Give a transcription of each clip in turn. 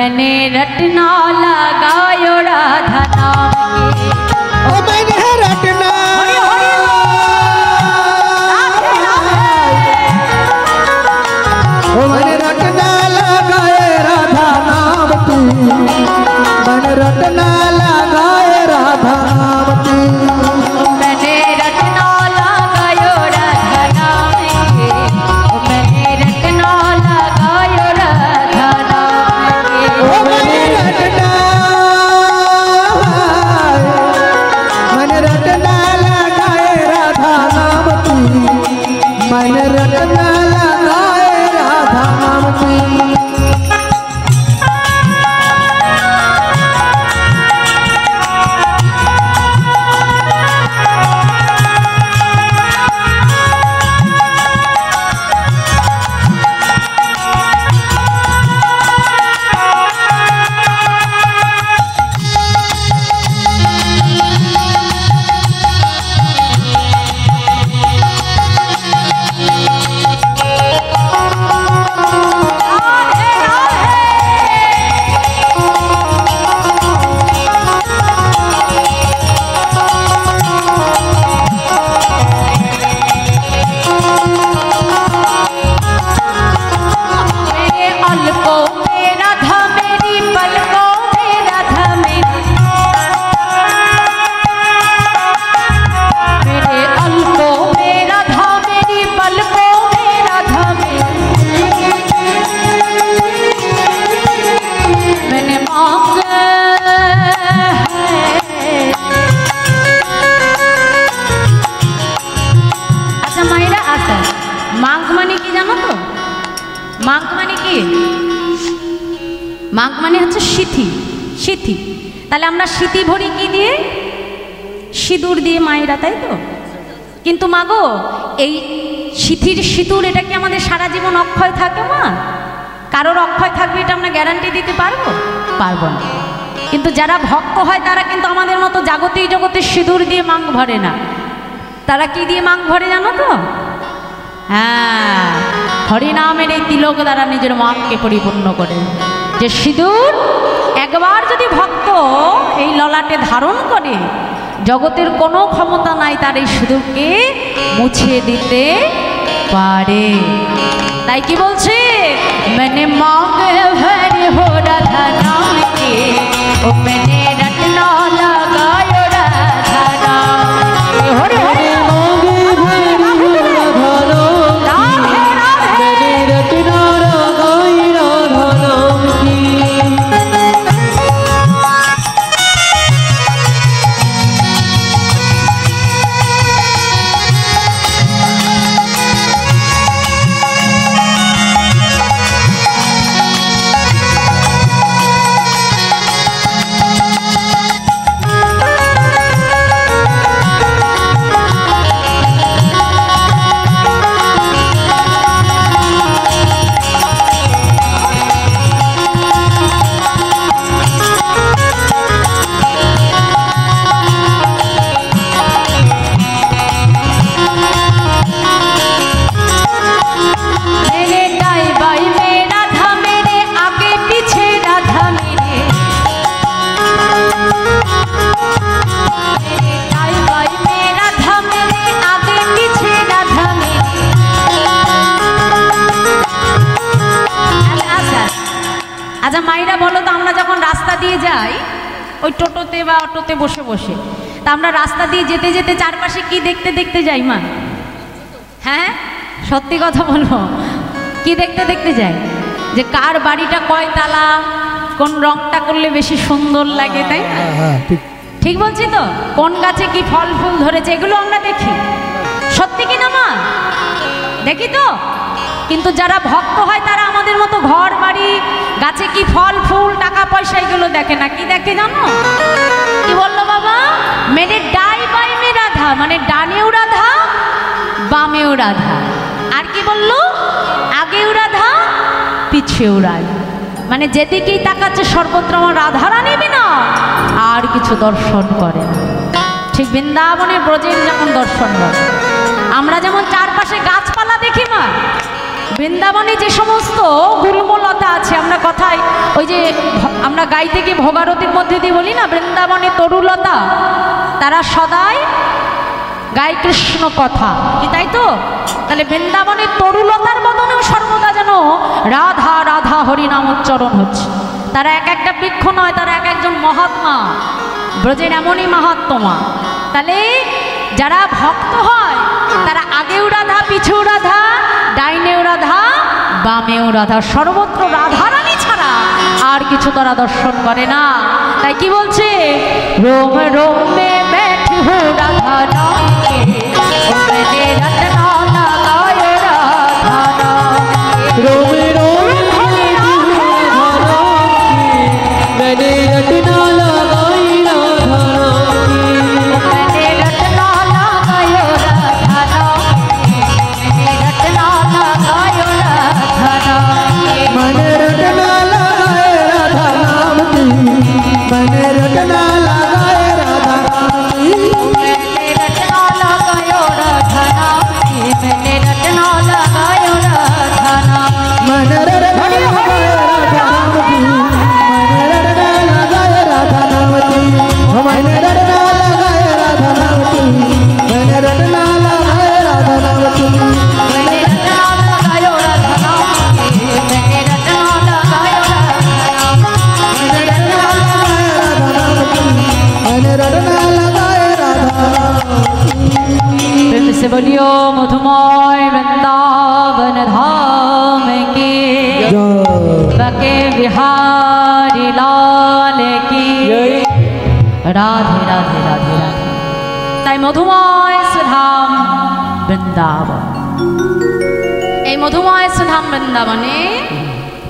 मैंने रटना लगायो राधा नाम के। ओ मैंने रटना ओ मैंने रटना लगाए राधा नाम की। मैंने रटना लगाए राधा नाम की। मैंने रटना लगायो राधा नाम के। मैंने रटना लगायो राधा नाम के। ओ मैंने रटना लगाए राधा नाम की। मैंने रटना लगाए राधा नाम की। মাঘ মানে হচ্ছে সিথি। সিথি তাহলে আমরা সিথি ভরি কি দিয়ে? সিঁদুর দিয়ে মায়েরা, তাই তো? কিন্তু মাগো এই সিথির সিঁদুর এটা কি আমাদের সারা জীবন অক্ষয় থাকে মা? কারোর অক্ষয় থাকবে এটা আমরা গ্যারান্টি দিতে পারবো? পারবো না। কিন্তু যারা ভক্ত হয় তারা কিন্তু আমাদের মতো জাগতিক জগতে সিঁদুর দিয়ে মাং ভরে না। তারা কি দিয়ে মাং ভরে জানো তো? হ্যাঁ, হরিনামের এই তিলক দ্বারা নিজের মাকে পরিপূর্ণ করে। যে সিঁদুর একবার যদি ভক্ত এই ললাটে ধারণ করে, জগতের কোনো ক্ষমতা নাই তার এই সিঁদুরকে মুছে দিতে পারে। তাই কি বলছে? मैंने मांगे भरे हो राधा नाम के। ओ मैंने रटना लगायो राधा नाम के। हरे हरे मांगे भरी हो राधा नाम की। मैंने रटना लगाई राधा नाम की। আচ্ছা মায়েরা বলো তো, আমরা যখন রাস্তা দিয়ে যাই ওই টোটোতে বা অটোতে বসে বসে, তা আমরা রাস্তা দিয়ে যেতে যেতে চারপাশে কি দেখতে দেখতে যাই মা? হ্যাঁ সত্যি কথা বলবো, কি দেখতে দেখতে যাই? যে কার বাড়িটা কয় তালা, কোন রংটা করলে বেশি সুন্দর লাগে, তাই না? ঠিক বলছি তো? কোন গাছে কি ফল ফুল ধরেছে এগুলো আমরা দেখি, সত্যি কি না মা? দেখি তো। কিন্তু যারা ভক্ত হয় তারা আমাদের মতো ঘর বাড়ি, গাছে কি ফল ফুল, টাকা পয়সা এগুলো দেখে না। কি দেখে জানো? কি বললো বাবা? মেরে ডাই বাই মে রাধা, মানে ডানেও রাধা বামেও রাধা। আর কি বললো? আগেও রাধা পিছেও রাধা, মানে যেদিকেই তাকাচ্ছে সর্বত্র আমার রাধারানী বিনা আর কিছু দর্শন করে না। ঠিক বৃন্দাবনের ব্রজের যেমন দর্শন করে, আমরা যেমন চারপাশে গাছপালা দেখি মা, বৃন্দাবনে যে সমস্ত গুল্মলতা আছে, আমরা কথায় ওই যে আমরা গাইতে গিয়ে ভোগারতির মধ্যে দিয়ে বলি না, বৃন্দাবনে তরুলতা, তারা সদাই গায় কৃষ্ণ কথা, কি তাই তো? তাহলে বৃন্দাবনের তরুলতার বদনেও সর্বদা যেন রাধা রাধা হরিনাম উচ্চারণ হচ্ছে। তারা এক একটা বৃক্ষ নয়, তারা এক একজন মহাত্মা, ব্রজের এমনই মাহাত্মা। তাহলে যারা ভক্ত হয় তারা আগেও রাধা, পিছেও রাধা, ডাইনেও রাধা, বামেও রাধা, সর্বত্র রাধারানী ছাড়া আর কিছু তারা দর্শন করে না। তাই কি বলছে, রোম রোম মে बैठी हूँ राधा नाम के, मैंने रटना लगाए राधा नाम के, रोम रोम बैठी हूँ राधा नाम की, मैंने रटना लगाई राधा नाम की, मैंने रटना लगाए राधा नाम के, मैंने रटना लगाए राधा नाम के, मैंने रटना लगाए राधा नाम की, मैंने रटना लगाए राधा नाम की, मैंने रटना लगाए राधा नाम के, मैंने रटना लगाए राधा नाम, मैंने रटना लगाए राधा नाम की, मैंने रटना लगाए राधा नाम की, मैंने रटना लगाए राधा नाम की, मैंने रटना लगाए राधा नाम की, मैंने रटना लगाए राधा नाम के, मैंने रटना लगाए राधा नाम, मैंने रटना लगाए राधा नाम की, मैंने रटना लगाए राधा नाम की। प्रेम से बोलियो मधुमय वृंदावन धाम की, बके बिहारी लाल की, राधे राधे राधे राधे। তাই মধুময় সুধাম বৃন্দাবন, এই মধুময় সুধাম বৃন্দাবনে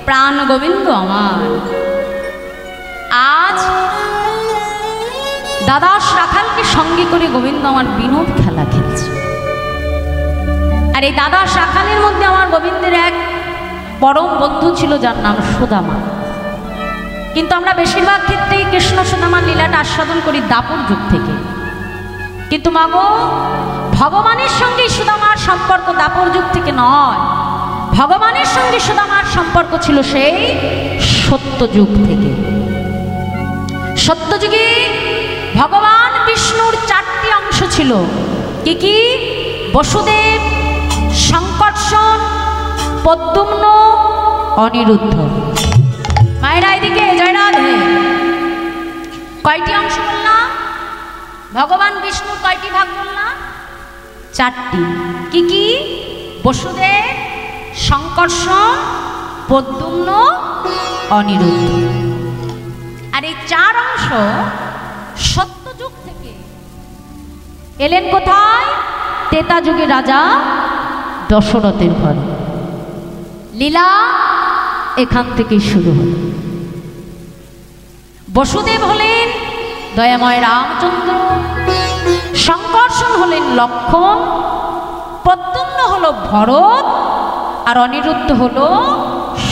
প্রাণ গোবিন্দ আমার আজ দাদাস রাখালকে সঙ্গে করে গোবিন্দ আমার বিনোদ খেলা খেলছে। আর এই দাদাস রাখালের মধ্যে আমার গোবিন্দের এক পরম বন্ধু ছিল যার নাম সুদামা। কিন্তু আমরা বেশিরভাগ ক্ষেত্রেই কৃষ্ণ সুদামার লীলাটা আস্বাদন করি দাপর যুগ থেকে। কিন্তু মাগো, ভগবানের সঙ্গে সুদামার সম্পর্ক দাপর যুগ থেকে নয়, ভগবানের সঙ্গে সুদামার সম্পর্ক ছিল সেই সত্য যুগ থেকে। সত্য যুগে ভগবান বিষ্ণুর 4টি অংশ ছিল। কি কি? বসুদেব, সংকর্ষণ, পদ্মুম্ন, অনিরুদ্ধ। মায়েরা এদিকে জয় রাধে। কয়টি অংশ বললাম? ভগবান বিষ্ণুর কয়টি ভাগ বললাম? 4টি। কি কি? বসুদেব, সংকর্ষণ, পদ্মুম্ন, অনিরুদ্ধ। আর এই 4 অংশ সত্য যুগ থেকে এলেন কোথায়? ত্রেতা যুগে রাজা দশরথের ঘরে। লীলা এখান থেকেই শুরু হল। বসুদেব হলেন দয়াময় রামচন্দ্র, সংকর্ষণ হলেন লক্ষ্মণ, পদ্মুম্ন হল ভরত, আর অনিরুদ্ধ হল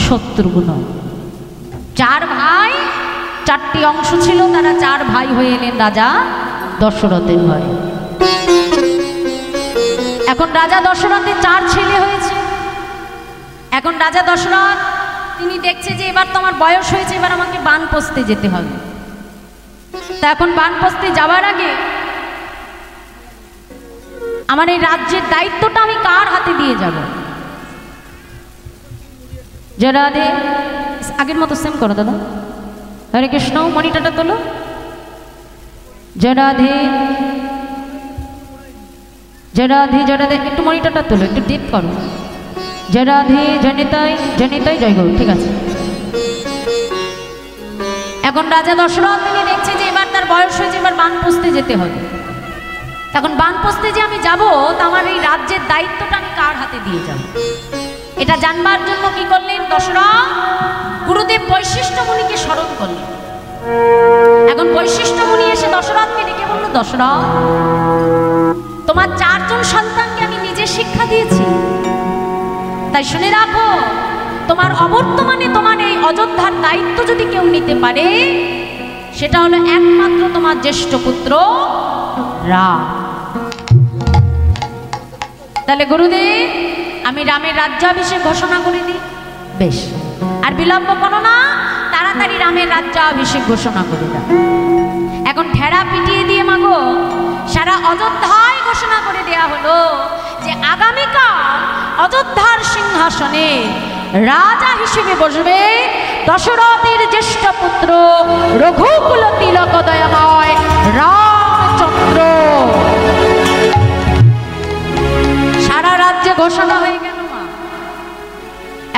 শত্রুঘ্ন। 4 ভাই, 4টি অংশ ছিল, তারা 4 ভাই হয়ে এলেন রাজা দশরথের ঘরে। এখন রাজা দশরথের 4 ছেলে হয়েছে। এখন রাজা দশরথ তিনি দেখছে যে এবার তো আমার বয়স হয়েছে, এবার আমাকে বানপ্রস্থে যেতে হবে। তা এখন বানপ্রস্থে যাওয়ার আগে আমার এই রাজ্যের দায়িত্বটা আমি কার হাতে দিয়ে যাব? জয় রাধে। আগের মতো সেম করো দাদা। হরে কৃষ্ণ, মনিটারটা তোলো। জয় রাধে জয় রাধে জয় রাধে। একটু মনিটারটা তোলো, একটু ডিপ করো। জয় রাধে, জনিতাই জনিতাই, জয় গৌর। ঠিক আছে। এখন রাজা দশরথ তিনি দেখছে যে এবার তার বয়স হয়েছে, এবার বানপ্রস্থে যেতে হবে। তখন বানপ্রস্থে যে আমি যাব, তা আমার এই রাজ্যের দায়িত্বটা আমি কার হাতে দিয়ে যাব? এটা জানবার জন্য কি করলেন দশরথ? গুরুদেব বৈশিষ্ট্য মুনিকে স্মরণ করলেন। এখন বৈশিষ্ট্য মুনি এসে দশরথকে ডেকে বলল, দশরথ, তোমার 4 জন সন্তানকে আমি নিজে শিক্ষা দিয়েছি, তাই শুনে রাখো, তোমার অবর্তমানে তোমার এই অযোধ্যার দায়িত্ব যদি কেউ নিতে পারে, সেটা হলো একমাত্র তোমার জ্যেষ্ঠ পুত্র রাম। তাহলে গুরুদেব আমি রামের রাজ্যাভিষেক ঘোষণা করে দিই। বেশ, আর বিলম্ব করো না, তাড়াতাড়ি রামের রাজ্যাভিষেক ঘোষণা করে দাও। এখন ঠেড়া পিটিয়ে দিয়ে মাগো সারা অযোধ্যায় ঘোষণা করে দেয়া হলো যে আগামীকাল অযোধ্যার সিংহাসনে রাজা হিসেবে বসবে দশরথের জ্যেষ্ঠ পুত্র রঘুকুল তিলক দয়াময় রামচন্দ্র। সারা রাজ্যে ঘোষণা হয়ে গেল।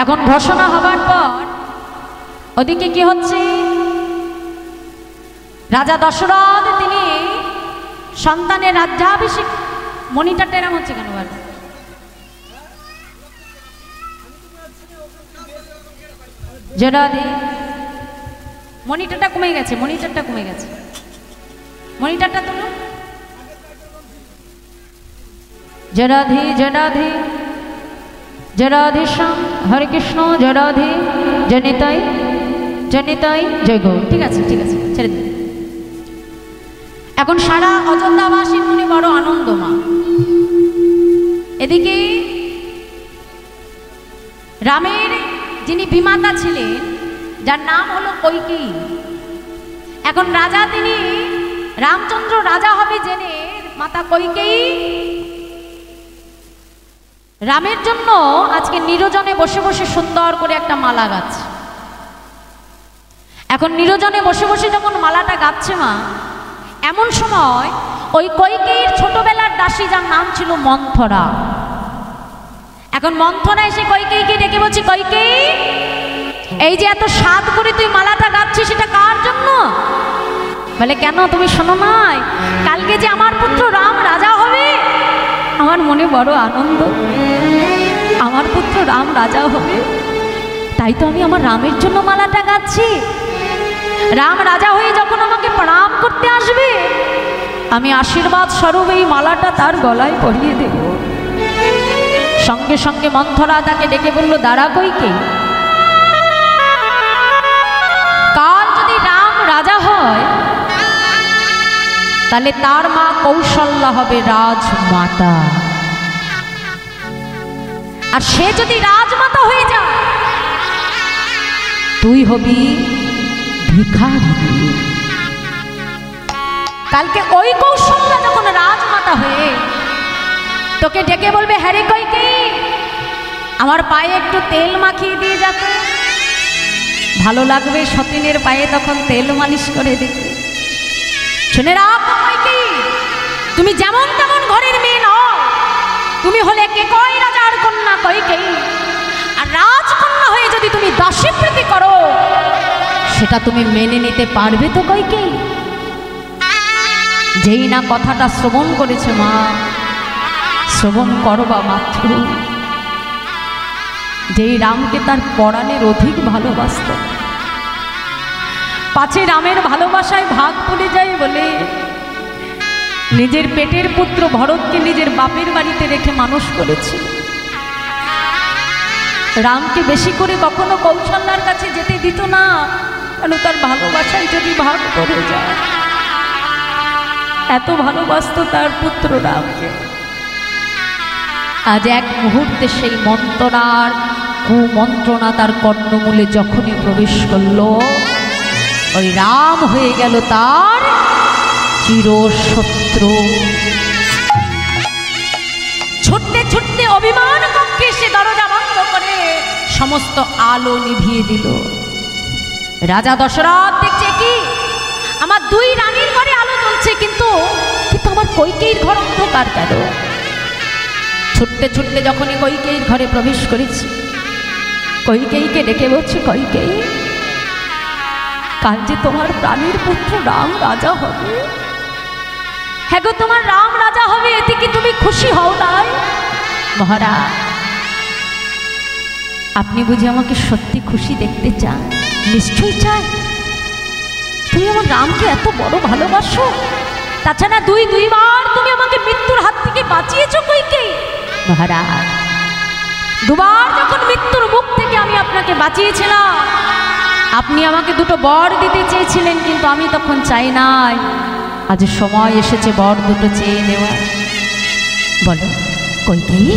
এখন ঘোষণা হবার পর ওদিকে কি হচ্ছে, রাজা দশরথ তিনি সন্তানের রাজ্যাভিষেক, মনিটা টেরাম হচ্ছে কেন বার? জরাধি মনিটরটা কমে গেছে, মনিটরটা কমে গেছে, মনিটরটা তুলো। জরাধি জরাধি জরাধেশ্যাম হরে কৃষ্ণ জরাধি জনিতাই জনিতাই জয় গো। ঠিক আছে ঠিক আছে, ছেড়ে দিন। এখন সারা অযোধ্যাবাসীর মনে বড় আনন্দ মা। এদিকে রামের যিনি বিমাতা ছিলেন, যার নাম হলো কৈকেয়ী, এখন রাজা তিনি রামচন্দ্র রাজা হবে জেনে মাতা কৈকেয়ী রামের জন্য আজকে নিরজনে বসে বসে সুন্দর করে একটা মালা গাচ্ছে। এখন নিরজনে বসে বসে যখন মালাটা গাচ্ছে মা, এমন সময় ওই কৈকেয়ীর ছোটবেলার দাসী যার নাম ছিল মন্থরা, এখন মন্থরা এসে কৈকেয়ীকে ডেকে বলছে, কৈকেয়ী এই যে এত স্বাদ করে তুই মালাটা গাচ্ছিস সেটা কার জন্য? বলে কেন, তুমি শোনো নাই কালকে যে আমার পুত্র রাম রাজা হবে? আমার মনে বড় আনন্দ, আমার পুত্র রাম রাজা হবে, তাই তো আমি আমার রামের জন্য মালাটা গাচ্ছি। রাম রাজা হয়ে যখন আমাকে প্রণাম করতে আসবে, আমি আশীর্বাদ স্বরূপ এই মালাটা তার গলায় পরিয়ে দেব। সঙ্গে সঙ্গে মন্থরা তাকে ডেকে বলল, দাঁড়া কৈকেয়ী, কাল যদি রাম রাজা হয় তাহলে তার মা কৌশল্যা হবে রাজমাতা, আর সে যদি রাজমাতা হয়ে যায় তুই হবি ভিখারি। কালকে ওই কৌশল্যা যখন রাজমাতা হয়ে তোকে ডেকে বলবে, হ্যাঁ রে কৈকেয়ী আমার পায়ে একটু তেল মাখিয়ে দিয়ে যাবে, ভালো লাগবে সতীনের পায়ে তখন তেল মালিশ করে দিতে। শুনে রাখো কৈকেয়ী, তুমি যেমন তেমন ঘরের মেয়ে নও, তুমি হলে কেকয় রাজার কন্যা কৈকেয়ী, আর রাজকন্যা হয়ে যদি তুমি দাসীপ্রীতি করো সেটা তুমি মেনে নিতে পারবে তো কৈকেয়ী? যেই না কথাটা শ্রবণ করেছে মা, শ্রবণ করবা মাত্র যেই রামকে তার পরাণের অধিক ভালোবাসত, পাছে রামের ভালোবাসায় ভাগ পড়ে যায় বলে নিজের পেটের পুত্র ভরতকে নিজের বাপের বাড়িতে রেখে মানুষ করেছে। রামকে বেশি করে কখনো কৌশল্যার কাছে যেতে দিত না, কারণ তার ভালোবাসায় যদি ভাগ পড়ে যায়। এত ভালোবাসত তার পুত্র রামকে। আজ এক মুহূর্তে সেই মন্ত্রণার কুমন্ত্রণা তার কর্ণমূলে যখনই প্রবেশ করলো, ওই রাম হয়ে গেল তার চিরশত্রু। ছুটতে ছুটতে অভিমান কক্ষে সে দরজা বন্ধ করে সমস্ত আলো নিভিয়ে দিল। রাজা দশরথ দেখছে কি আমার দুই রানীর ঘরে আলো জ্বলছে, কিন্তু আমার কৈকেয়ীর ঘর অন্ধকার কেন? ছুটতে ছুটতে যখনই কৈকেয়ীর ঘরে প্রবেশ করেছি, কৈকেয়ীকে ডেকে বলছে, কৈকেয়ী কাল যে তোমার প্রাণীর পুত্র রাম রাজা হবে। হ্যাঁ গো, তোমার রাম রাজা হবে, এতে কি তুমি খুশি হও নাই? মহারাজ, আপনি বুঝি আমাকে সত্যি খুশি দেখতে চান? নিশ্চয়ই চাই। তুমি আমার রামকে এত বড় ভালোবাসো, তাছাড়া দুইবার তুমি আমাকে মৃত্যুর হাত থেকে বাঁচিয়েছো কৈকেয়ী। মহারাজ, দুবার যখন মৃত্যুর মুখ থেকে আমি আপনাকে বাঁচিয়েছিলাম, আপনি আমাকে দুটো বর দিতে চেয়েছিলেন, কিন্তু আমি তখন চাই নাই। আজ সময় এসেছে বর দুটো চেয়ে নেওয়া। বলো কৈকেয়ী,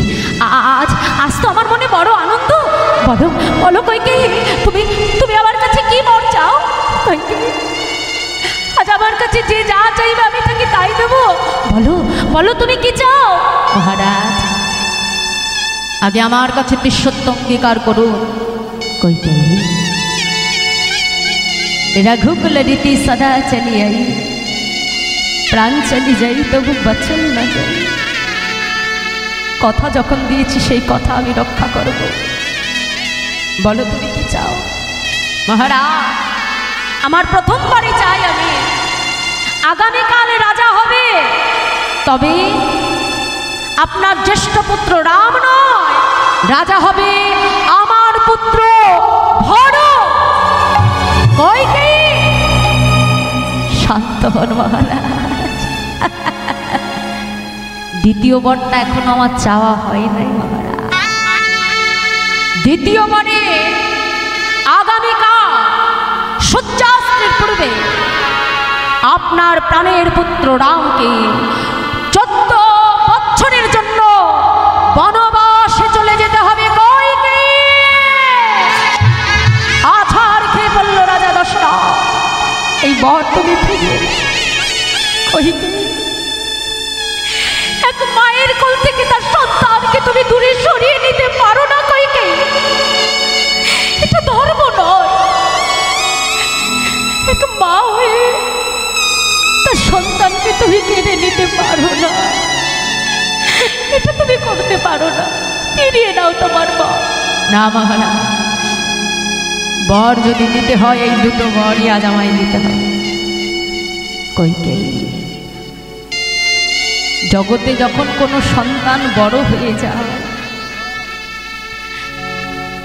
আজ আজ তো আমার মনে বড় আনন্দ। বলো বলো কৈকেয়ী, তুমি তুমি আমার কাছে কি বর চাও? কৈকেয়ী, আজ আমার কাছে যে যা চাইবে আমি তাকে তাই দেবো। বলো বলো তুমি কি চাও? মহারাজ, আগে আমার কাছে বিশ্বত্ব অঙ্গীকার করুন। কৈকেয়ী, रघुकुल रीति सदा चली आई, प्राण चली যাই তবু বচন না যাই। কথা যখন দিয়েছি সেই কথা আমি রক্ষা করব। বলো তুমি কি চাও? মহারাজ, আমার প্রথমবারই চাই আমি আগামীকাল রাজা হবে, তবে আপনার জ্যেষ্ঠ পুত্র রাম নয়, রাজা হবে আমার পুত্র ভরত। কৈকেয়ী, শান্ত হন মহারাজ। দ্বিতীয় বরটা এখনো আমার চাওয়া হয় নাই মহারাজ। দ্বিতীয় বরে আগামীকাল সূর্যাস্তের পূর্বে আপনার প্রাণের পুত্র রামকে 14 বছরের জন্য বনবাসে চলে যেতে হবে। কৈকেয়ী, আছাড় খেয়ে পড়ল রাজা দশরথ, এই বর তুমি ফিরিয়ে। কৈকেয়ী, এক মায়ের কোল থেকে তার সন্তানকে তুমি দূরে সরিয়ে নিতে পারো না কৈকেয়ী, এটা ধর্ম নয়। এক মা হয়ে তার সন্তানকে তুমি কেড়ে নিতে পারো না, এটা তুমি করতে পারো না। ফিরিয়ে নাও তোমার বর। না মহারাজ, বর যদি দিতে হয় এই দুটো বরই আজ আমায় দিতে হবে। কৈকেয়ী, জগতে যখন কোনো সন্তান বড় হয়ে যায়,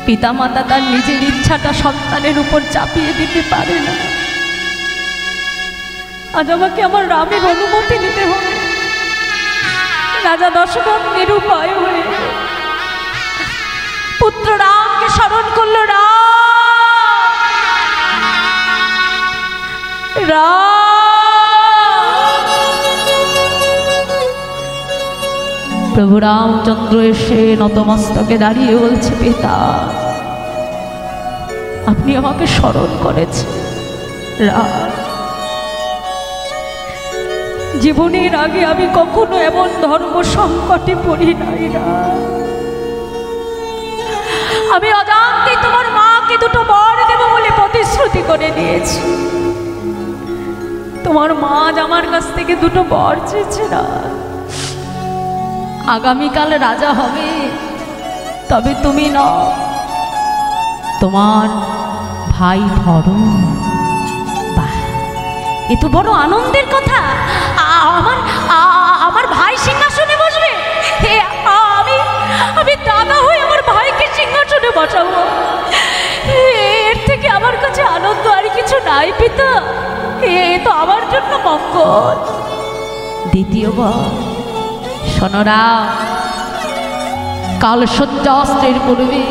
পিতামাতা তার নিজের ইচ্ছাটা সন্তানের উপর চাপিয়ে দিতে পারে না। আজ আমাকে আমার রামের অনুমতি নিতে হবে। রাজা দশরথ নিরুপায় হয়ে পুত্র রামকে স্মরণ করল। প্রভু রামচন্দ্র এসে নতমস্তকে দাঁড়িয়ে বলছে, পিতা, আপনি আমাকে স্মরণ করেছেন। জীবনের আগে আমি কখনো এমন ধর্ম সংকটে পড়ি নাই। আমি অজান্তে তোমার মাকে দুটো বর দেব বলে প্রতিশ্রুতি করে দিয়েছি। তোমার মা আমার কাছ থেকে দুটো বর চেয়েছে না। আগামীকাল রাজা হবে, তবে তুমি না, তোমার ভাই ভরত। বাহ, এ তো বড় আনন্দের কথা। আমার ভাই সিংহাসনে বসবে। আমি দাদা হয়ে আমার ভাইকে সিংহাসনে বসাবো। এর থেকে আমার কাছে আনন্দ আর কিছু নাই পিতা। এ তো আমার জন্য মঙ্গল। দ্বিতীয়বার শোনরা, কাল সূর্যাস্তের পূর্বে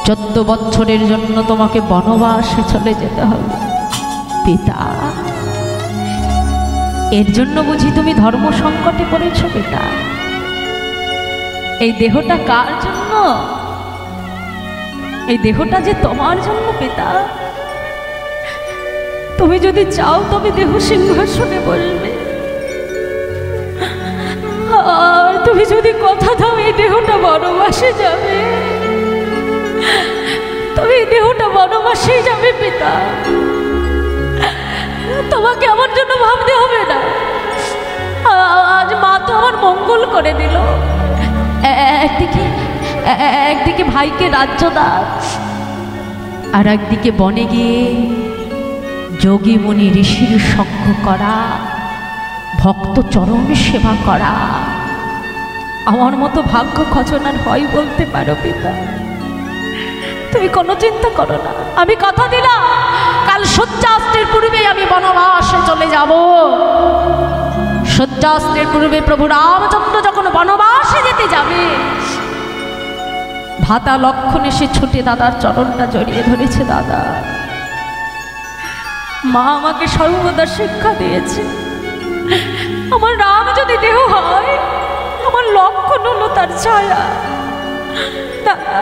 14 বছরের জন্য তোমাকে বনবাসে চলে যেতে হবে। পিতা, এর জন্য বুঝি তুমি ধর্ম সংকটে পড়েছ? পিতা, এই দেহটা কার জন্য? এই দেহটা যে তোমার জন্য। পিতা, তুমি যদি চাও তবে দেহ সিংহাসনে বসবে, আর তুমি যদি কথা দাও এই দেহটা বনবাসে যাবে, তবে এই দেহটা বনবাসে যাবে। পিতা, তোমাকে আমার জন্য ভাবতে হবে না। আজ মা তো আমার মঙ্গল করে দিল। একদিকে ভাইকে রাজ্য দান, আর একদিকে বনে গিয়ে যোগী মুনি ঋষির সঙ্গ করা, ভক্ত চরণ সেবা করা। আমার মতো ভাগ্য খচনার হয় বলতে পারো পিতা। তুমি কোনো চিন্তা করো না, আমি কথা দিলাম কাল সূর্যাস্তের পূর্বে আমি বনবাসে চলে যাব। সূর্যাস্তের পূর্বে প্রভু রামচন্দ্র যখন বনবাসে যেতে যাবে, ভাতা লক্ষণ এসে ছুটে দাদার চরণটা জড়িয়ে ধরেছে। দাদা, মা আমাকে সর্বদা শিক্ষা দিয়েছে, আমার রাম যদি দেহ হয় আমার লক্ষণ হলো তার ছায়া। দাদা,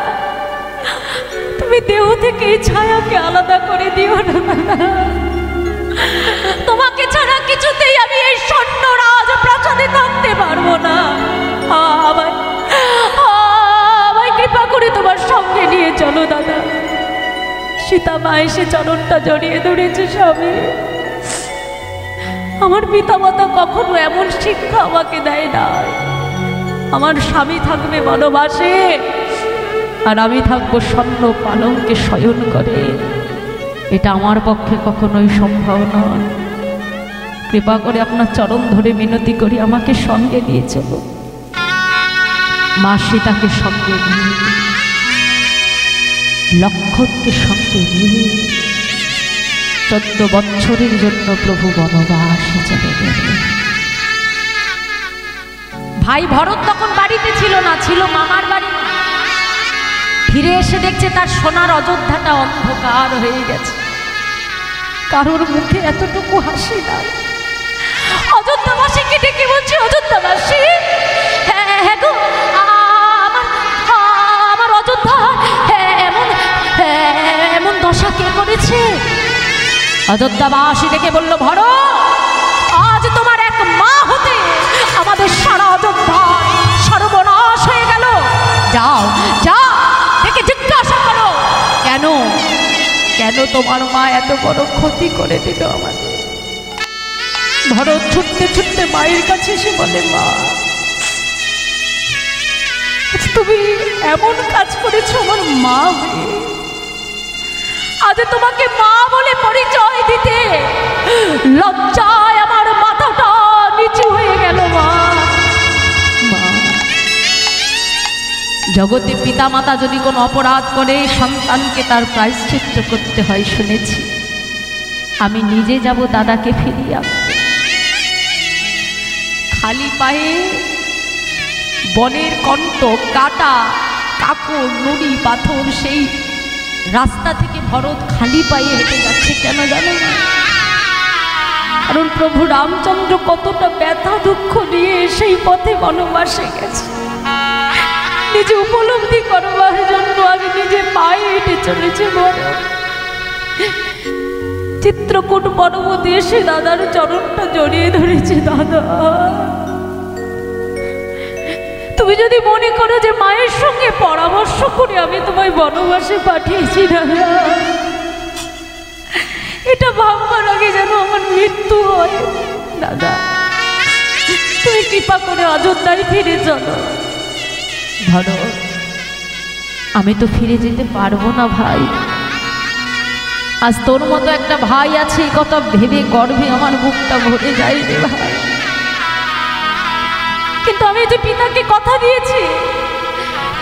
তুমি দেহ থেকে এই ছায়াকে আলাদা করে দিও না দাদা। তোমাকে ছাড়া কিছুতেই আমি এই স্বর্ণ রাজ প্রাসাদে থাকতে পারবো না। আমায় কৃপা করে তোমার সঙ্গে নিয়ে চলো দাদা। সীতা মা এসে চরণটা জড়িয়ে ধরেছে। স্বামী, আমার পিতামাতা কখনো এমন শিক্ষা আমাকে দেয় না। আমার স্বামী থাকবে বনবাসে, আর আমি থাকবো স্বর্ণ পালঙ্কে শয়ন করে। এটা আমার পক্ষে কখনোই সম্ভব নয়। কৃপা করে আপনার চরণ ধরে মিনতি করি, আমাকে সঙ্গে নিয়ে চলো। মা সীতাকে সঙ্গে নিয়ে, লক্ষণকে সঙ্গে নিয়ে 14 বছরের জন্য প্রভু বনবাসে চলে গেলেন। ভাই ভরত তখন বাড়িতে ছিল না, ছিল মামার বাড়ি। ফিরে এসে দেখছে তার সোনার অযোধ্যাটা অন্ধকার হয়ে গেছে। কারোর মুখে এতটুকু হাসি নাই। অযোধ্যাবাসীকে ডেকে বলছে, অযোধ্যাবাসী, হ্যাঁ গো, আমার অযোধ্যা এমন দশা কে করেছে? অযোধ্যাবাসী ডেকে বলল, ভরত, আজ তোমার এক মা হতে আমাদের সারা অযোধ্যা সর্বনাশ হয়ে গেল। যাও যাও, ডেকে জিজ্ঞাসা করো কেন কেন তোমার মা এত বড় ক্ষতি করে দিল আমাদের। ভরত ছুটতে ছুটতে মায়ের কাছে এসে বলে, মা, তুমি এমন কাজ করেছো আমার মা হয়ে। আজ তোমাকে মা বলে পরিচয় দিতে লজ্জায় আমার মাথাটা নিচু হয়ে গেল। মা, জগতে পিতা মাতা যদি কোনো অপরাধ করে সন্তানকে তার প্রায়শ্চিত্ত করতে হয় শুনেছি। আমি নিজে যাব দাদাকে ফিরিয়ে আনতে। খালি পায়ে বনের কণ্ঠ, কাটা, কাকড়, নুড়ি, পাথর, সেই রাস্তা থেকে ভরত খালি পায়ে হেঁটে যাচ্ছে। কেন জানো না? কারণ প্রভু রামচন্দ্র কতটা ব্যথা দুঃখ নিয়ে সেই পথে বনবাসে গেছে। নিজে উপলব্ধি করবার জন্য আমি নিজে পায়ে হেঁটে চলেছে। চিত্রকূট পর্বতে এসে দাদার চরণটা জড়িয়ে ধরেছে। দাদা, তুমি যদি মনে করো যে মায়ের সঙ্গে পরামর্শ করে আমি তোমায় বনবাসে পাঠিয়েছি, দাদা, এটা ভাববার আগে যেন আমার মৃত্যু হয়। দাদা, তুমি কৃপা করে অযোধ্যায় ফিরে চলো। ভরত, আমি তো ফিরে যেতে পারবো না ভাই। আজ তোর মতো একটা ভাই আছে, এই কথা ভেবে গর্বে আমার বুকটা ভরে যায় রে ভাই। কিন্তু আমি যে পিতাকে কথা দিয়েছি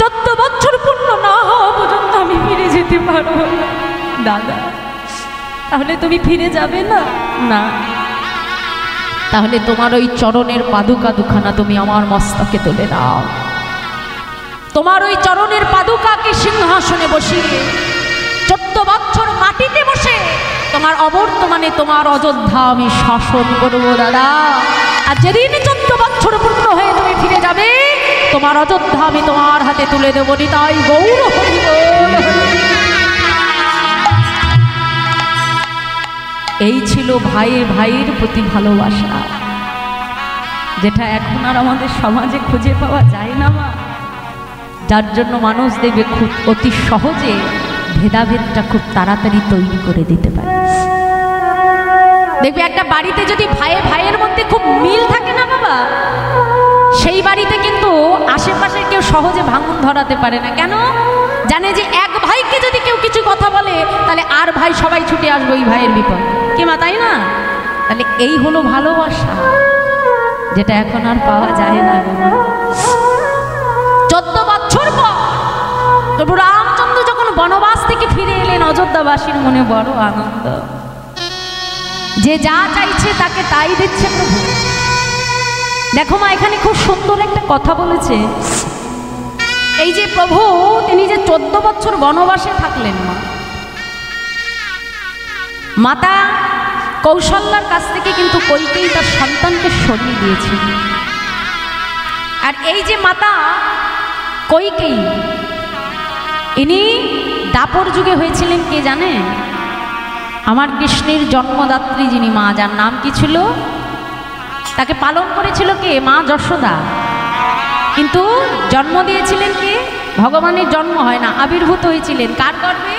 14 বছর পূর্ণ না হওয়া পর্যন্ত আমি ফিরে যেতে পারবো না। দাদা, তাহলে তুমি ফিরে যাবে না? না, তাহলে তোমার ওই চরণের পাদুকা দুখানা তুমি আমার মস্তকে তুলে দাও। তোমার ওই চরণের পাদুকাকে সিংহাসনে বসিয়ে 14 বছর মাটিতে বসে তোমার অবর্তমানে তোমার অযোধ্যা আমি শাসন করবো দাদা। আর যেদিন 14 বছর পূর্ণ হয়ে তুমি ফিরে যাবে, তোমার অযোধ্যা আমি তোমার হাতে তুলে দেবো। নিতাই গৌর হরি বল। এই ছিল ভাইয়ের ভাইয়ের প্রতি ভালোবাসা, যেটা এখন আর আমাদের সমাজে খুঁজে পাওয়া যায় না মা। যার জন্য মানুষ দেখবে খুব অতি সহজে ভেদাভেদটা খুব তাড়াতাড়ি তৈরি করে দিতে পারে। দেখবে একটা বাড়িতে যদি ভাইয়ে ভাইয়ের মধ্যে খুব মিল থাকে না বাবা, সেই বাড়িতে কিন্তু আশেপাশের কেউ সহজে ভাঙন ধরাতে পারে না। কেন? জানে যে এক ভাইকে যদি কেউ কিছু কথা বলে তাহলে আর ভাই সবাই ছুটে আসবে ওই ভাইয়ের বিপদ। কি মা, তাই না? তাহলে এই হলো ভালোবাসা, যেটা এখন আর পাওয়া যায় না। 14 বছর পর প্রভু রামচন্দ্র যখন বনবাস থেকে ফিরে এলেন, অযোধ্যাবাসীর মনে বড় আনন্দ। যে যা চাইছে তাকে তাই দিচ্ছে প্রভু। দেখো মা, এখানে খুব সুন্দর একটা কথা বলেছে। এই যে প্রভু তিনি যে 14 বছর বনবাসে থাকলেন, মা মাতা কৌশল্যার কাছ থেকে কিন্তু কইকেয়ী তার সন্তানকে সরিয়ে দিয়েছিল। আর এই যে মাতা কইকেয়ী, ইনি দাপর যুগে হয়েছিলেন কে জানে? আমার কৃষ্ণের জন্মদাত্রী যিনি মা, যার নাম কি ছিল? তাকে পালন করেছিল কে? মা যশোদা। কিন্তু জন্ম দিয়েছিলেন কে? ভগবানের জন্ম হয় না, আবির্ভূত হয়েছিলেন কার গর্ভে?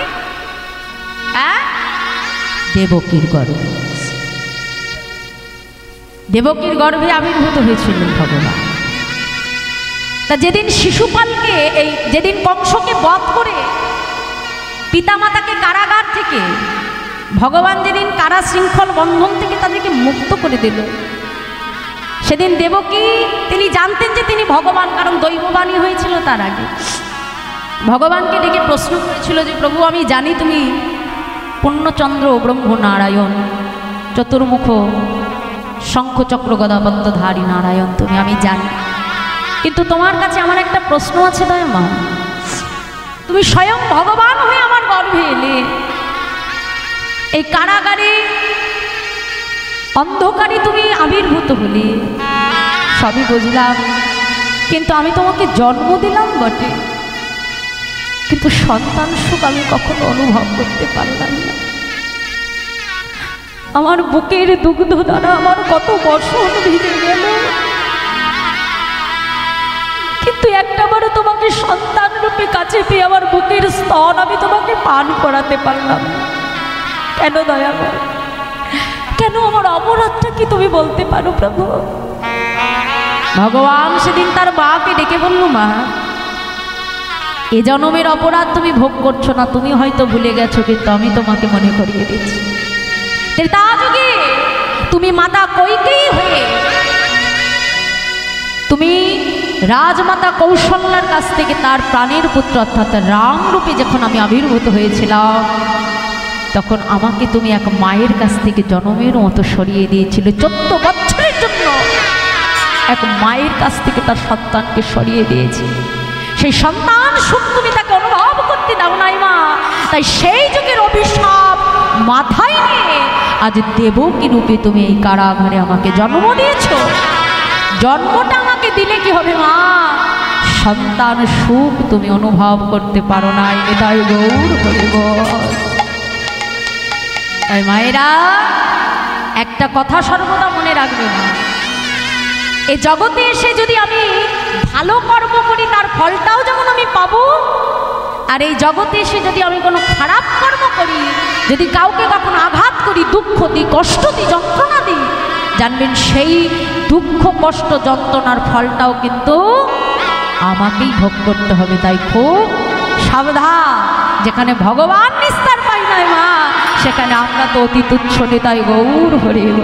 দেবকীর গর্ভে। দেবকীর গর্ভে আবির্ভূত হয়েছিলেন ভগবান। তা যেদিন শিশুপালকে, এই যেদিন কংসকে বধ করে পিতামাতাকে কারাগার থেকে ভগবান যেদিন কারা শৃঙ্খল বন্ধন থেকে তাদেরকে মুক্ত করে দিল, সেদিন দেবকী তিনি জানতেন যে তিনি ভগবান, কারণ দৈববাণী হয়েছিল তার আগে। ভগবানকে ডেকে প্রশ্ন করেছিল যে প্রভু, আমি জানি তুমি পূর্ণচন্দ্র ব্রহ্ম নারায়ণ, চতুর্মুখ শঙ্খচক্র গদাপদ্মধারী নারায়ণ তুমি, আমি জানি, কিন্তু তোমার কাছে আমার একটা প্রশ্ন আছে দয়া মা। তুমি স্বয়ং ভগবান হয়ে আমার গর্ভে এলে, এই কারাগারে অন্ধকারে তুমি আবির্ভূত হলে, সবই বুঝলাম, কিন্তু আমি তোমাকে জন্ম দিলাম বটে, কিন্তু সন্তান সুখ আমি কখনো অনুভব করতে পারলাম না। আমার বুকের দুগ্ধ দ্বারা আমার কত বসন ভিজে গেল, কিন্তু একটাবারও তোমাকে সন্তান রূপে কাছে পেয়ে আমার বুকের স্তন আমি তোমাকে পান করাতে পারলাম না। কেন দয়া করে? কেন? আমার অপরাধটা কি তুমি বলতে পারো প্রভু? ভগবান সেদিন তার মাকে ডেকে বলল, মা, এ জন্মের অপরাধ তুমি ভোগ করছো না, তুমি হয়তো ভুলে গেছো, কিন্তু আমি তোমাকে মনে করিয়ে দিচ্ছি। ত্রেতা যুগে তুমি মাতা কইকেয়ী হয়ে তুমি রাজমাতা কৌশল্যার কাছ থেকে তার প্রাণের পুত্র অর্থাৎ রাম রূপে যখন আমি আবির্ভূত হয়েছিলাম, তখন আমাকে তুমি এক মায়ের কাছ থেকে জন্মের মতো সরিয়ে দিয়েছিলে। 14 বছরের জন্য এক মায়ের কাছ থেকে তার সন্তানকে সরিয়ে দিয়েছি। সেই সন্তান সুখ তুমি তাকে অনুভব করতে দাও নাই মা, তাই সেই যুগের অভিশাপ মাথায় নিয়ে আজ দেবকী রূপে তুমি এই কারাগারে আমাকে জন্ম দিয়েছ। জন্মটা আমাকে দিলে কি হবে মা? সন্তান সুখ তুমি অনুভব করতে পারো না। তাই গৌর বলিব। তাই মায়েরা একটা কথা সর্বদা মনে রাখবে না, এই জগতে এসে যদি আমি ভালো কর্ম করি তার ফলটাও যেমন আমি পাবো, আর এই জগতে এসে যদি আমি কোনো খারাপ কর্ম করি, যদি কাউকে কখনো আঘাত করি, দুঃখ দিই, কষ্ট দিই, যন্ত্রণা দিই, জানবেন সেই দুঃখ কষ্ট যন্ত্রণার ফলটাও কিন্তু আমাকেই ভোগ করতে হবে। তাই খুব সাবধান, যেখানে ভগবান নিস্তার পাই নাই মা, সেখানে আমরা তো অতি তুচ্ছ। তাই গৌর হরিব।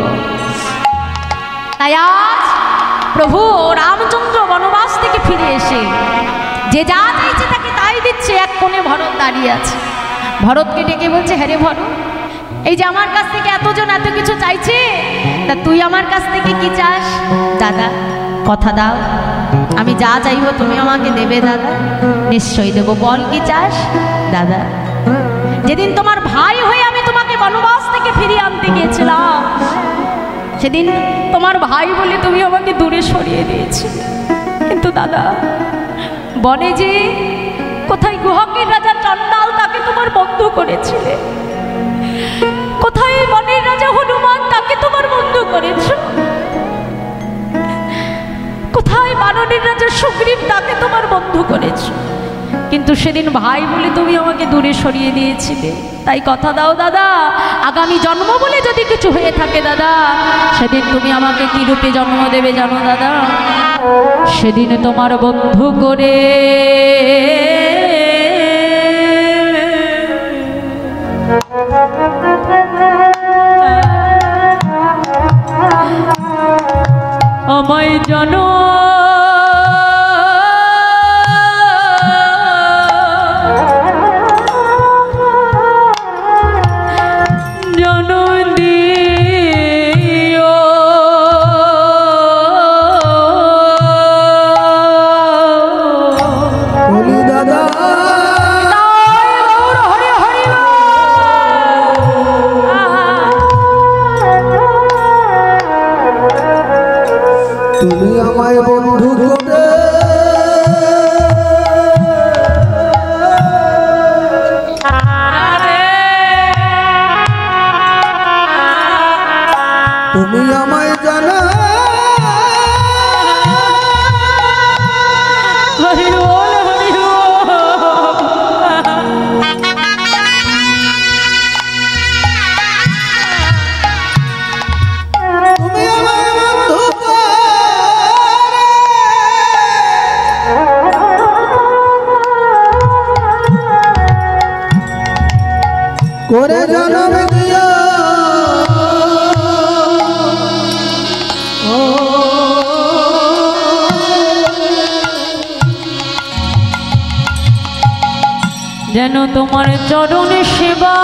তাই আজ প্রভু রামচন্দ্র বনবাস থেকে ফিরে এসে যে যা চাইছে তাকে তাই দিচ্ছে। এক কোণে ভরত দাঁড়িয়ে আছে, ভরতকে ডেকে বলছে, হ্যাঁ রে ভরত, এই যে আমার কাছ থেকে এতজন এত কিছু চাইছে, তা তুই আমার কাছ থেকে কি চাস? দাদা কথা দাও, আমি যা চাইবো তুমি আমাকে দেবে। দাদা নিশ্চয়ই দেবো। বল কি চাস? দাদা যেদিন তোমার ভাই হয়ে আমি তোমাকে বনবাস থেকে ফিরিয়ে আনতে গিয়েছিলাম, সেদিন তোমার ভাই বলে তুমি আমাকে দূরে সরিয়ে দিয়েছি, কিন্তু দাদা বনে যে কোথায় গুহকের রাজা চণ্ডাল তাকে তোমার বন্ধু করেছিলে, কোথায় বনের রাজা হনুমান তাকে তোমার বন্ধু করেছ, কোথায় বানরের রাজা সুগ্রীব তাকে তোমার বন্ধু করেছ, কিন্তু সেদিন ভাই বলে তুমি আমাকে দূরে সরিয়ে দিয়েছিলে। তাই কথা দাও দাদা, আগামী জন্ম বলে যদি কিছু হয়ে থাকে দাদা, সেদিন তুমি আমাকে কি রূপে জন্ম দেবে জানো দাদা? সেদিন তোমার বন্ধু করে আমায় জানো তুমি আমায় বন্ধু করে তুমি আমায় জানা হরি বল হরি বল। তুমি আমায় বন্ধু করে জন্ম দিও যেন তোমার চরণে সেবা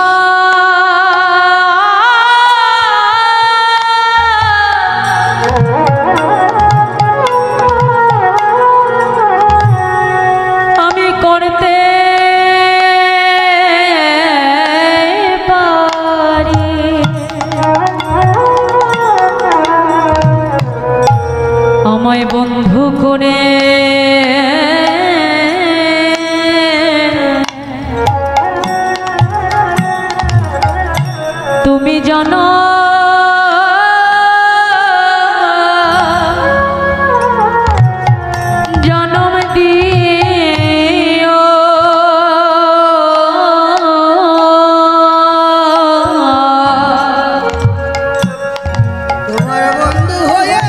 আমি করতে পারি। আমায় বন্ধু করে তুমি জানো জন্ম দিও তোমার বন্ধু হয়ে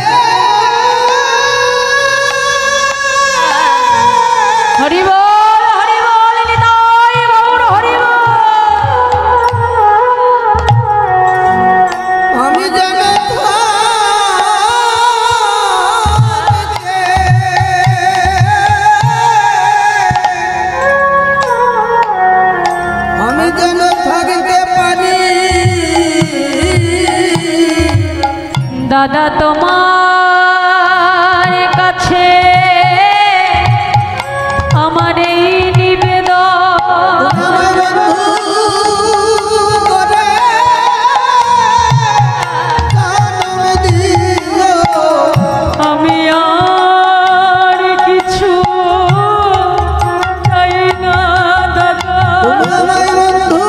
হরি বল হরি বল নিতাই গৌর হরি বল। আমি জানো আমি যেন থাকতে পারি দাদা তোমার কাছে আমার এই নিবেদন। আমার বন্ধু করে জন্ম দিও আমি আর কিছু চাই না দাদা। তুমি আমায় বন্ধু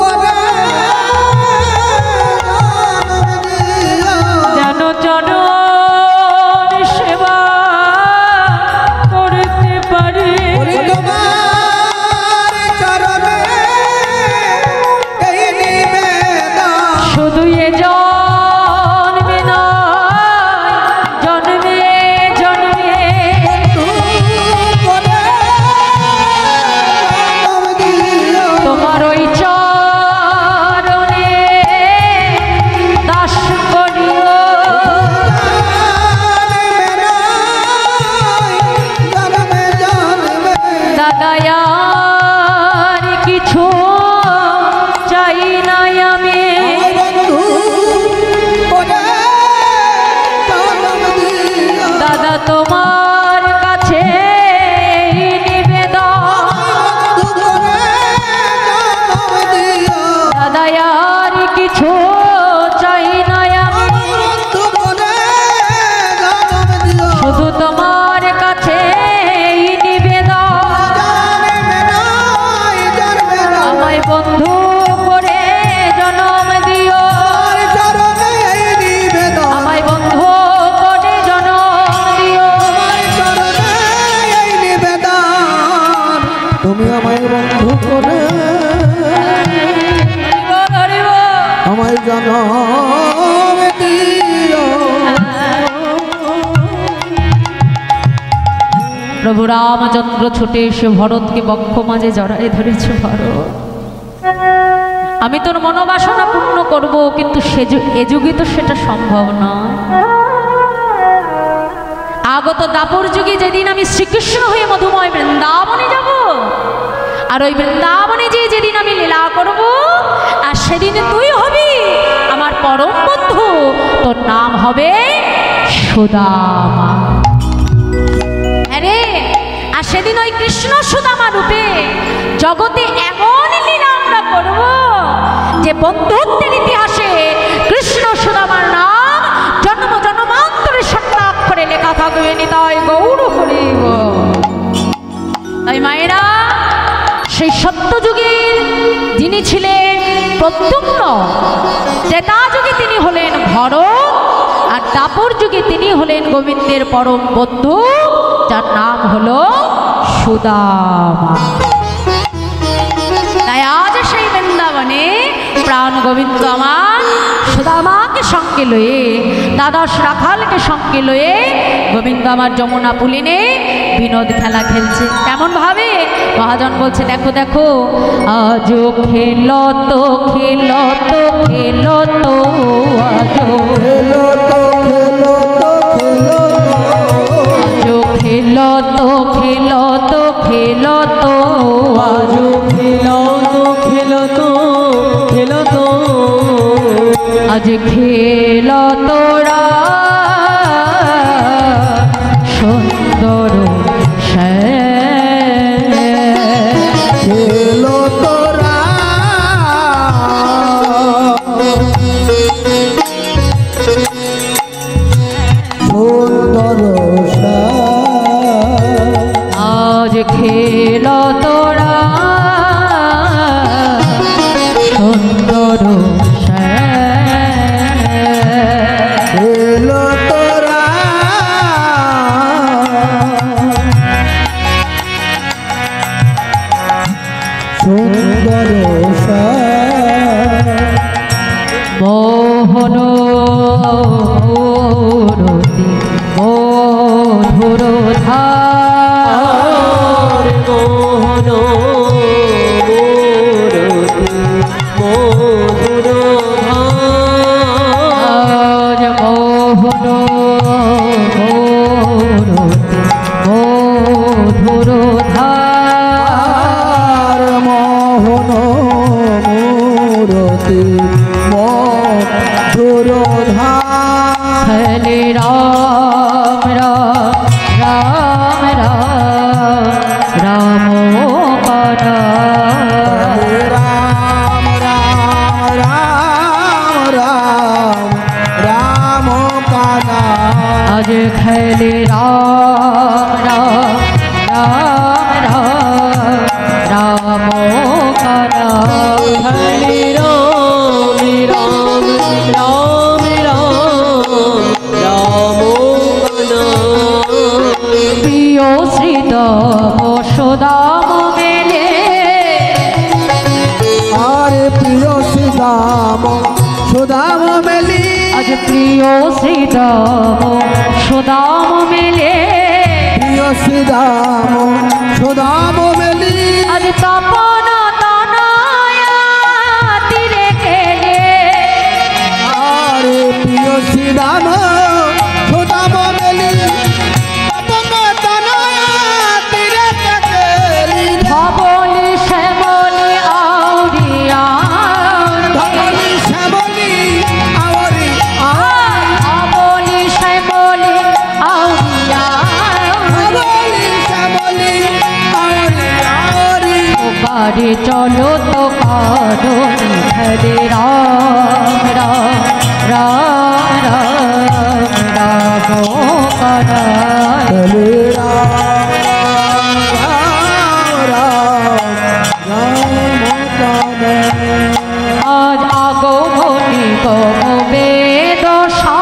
করে জন্ম দিও যেন চরণ সেবা করতে পারি। ওরে তোমার চরণে এই নিবেদন শুধু এ জন্মে নয় জন্মে জন্মে করে জন্ম দিও তোমার ওই চরণে দাস করিও। জন্মে জন্মে দাদা আর কিছু চাই না আমি। বন্ধু করে জন্ম দিও দাদা তোমার কাছে এই নিবেদন। বন্ধু করে জন্ম দিও দাদা আর কিছু চাই না আমি। বন্ধু করে জন্ম দিও শুধু তোমার কাছে এই নিবেদন। জন্মে নয় জন্মে নয় আমায় বন্ধু করে জন্ম দিও। আর চরণে এই নিবেদন আমায় বন্ধু করে জন্ম দিও। আমার চরণে এই নিবেদন তুমি আমায় বন্ধু করে হরি বল হরি বল। আমায় জন্ম দিও প্রভু রামচন্দ্র ছুটে এসে ভরতকে বক্ষ মাঝে জড়ায় ধরেছে। ভরত, আমি তোর মনোবাসনা পূর্ণ করব, কিন্তু এ যুগে তো সেটা সম্ভব নয়। আগত দাপর যুগে যেদিন আমি শ্রীকৃষ্ণ হয়ে মধুময় বৃন্দাবনে যাব, আর ওই বৃন্দাবনে যেদিন আমি লীলা করব, আর সেদিনে তুই হবি আমার পরম বন্ধু, তোর নাম হবে সুদামা। আরে আর সেদিন ওই কৃষ্ণ সুদামা রূপে জগতে এমন লীলা আমরা করব যে বন্ধুত্বের ইতিহাসে কৃষ্ণ সুদামার নাম জন্ম জন্মান্তরে স্বর্ণাক্ষরে লেখা থাকবে। নিতাই গৌর হরি বল। তাই মায়েরা, সেই সত্যযুগের যিনি ছিলেন প্রদ্যুম্ন, ত্রেতা যুগে তিনি হলেন ভরত, আর দাপর যুগে তিনি হলেন গোবিন্দের পরম বন্ধু, যার নাম হলো সুদামা। তাই আজ সেই বৃন্দাবনে প্রাণ গোবিন্দ আমার সুদামাকে সঙ্গে লয়ে, দ্বাদশ রাখালকে সঙ্গে লয়ে গোবিন্দ আমার যমুনা পুলিনে বিনোদ খেলা খেলছে। কেমন ভাবে মহাজন বলছে, দেখো দেখো, আজো খেলো তো খেলো তো খেলো তো, আজো খেলো তো খেলো তো খেলো আজো খেলো তো খেলো তো খেলো তো, আজো খেলো তো খেলো তো খেলো তো, আজ খেলো তোরা সুন্দর খেলো তোরা সুন্দর, আজ খেলো তোরা সুন্দর খেলো তোরা সুন্দর, মোহন রতি মধুর ধার, মোহন মধুর আজ মোহন রতি মধুর ধার, মোহন মূরতি মধুর হরে রাম রাম রাম রাম রাম কানা, রাম রাম রাম রাম রাম কানা, আজ খেলে রাম রাম রাম রাম রাম কানা, হরে রাম রাম রাম রাম রাম কানা, প্রিয় শ্রীদাম সুদাম মেলে, আরে প্রিয় শ্রীদাম সুদাম মেলি, আজ প্রিয় শ্রীদাম সুদাম মেলে, প্রিয় শ্রীদাম সুদাম মেলি, আজ তপন তনয়া তীরে গেলে, আরে প্রিয় শ্রীদাম সুদাম মেলি, তপন তনয়া তীরে গেলি, ধবলি শ্যামলি আউরিয়া, ধবলি শ্যামলি আওরি ধবলি শ্যামলি আউরিয়া, ধবলি শ্যামলি আওরি আওরি, ওপারে চলো তো কারণি হরে রাম রাম রাম রাম রাম কানাই, হরে রাম রাম রাম কানা, আজ আগমনি গম বেদশা,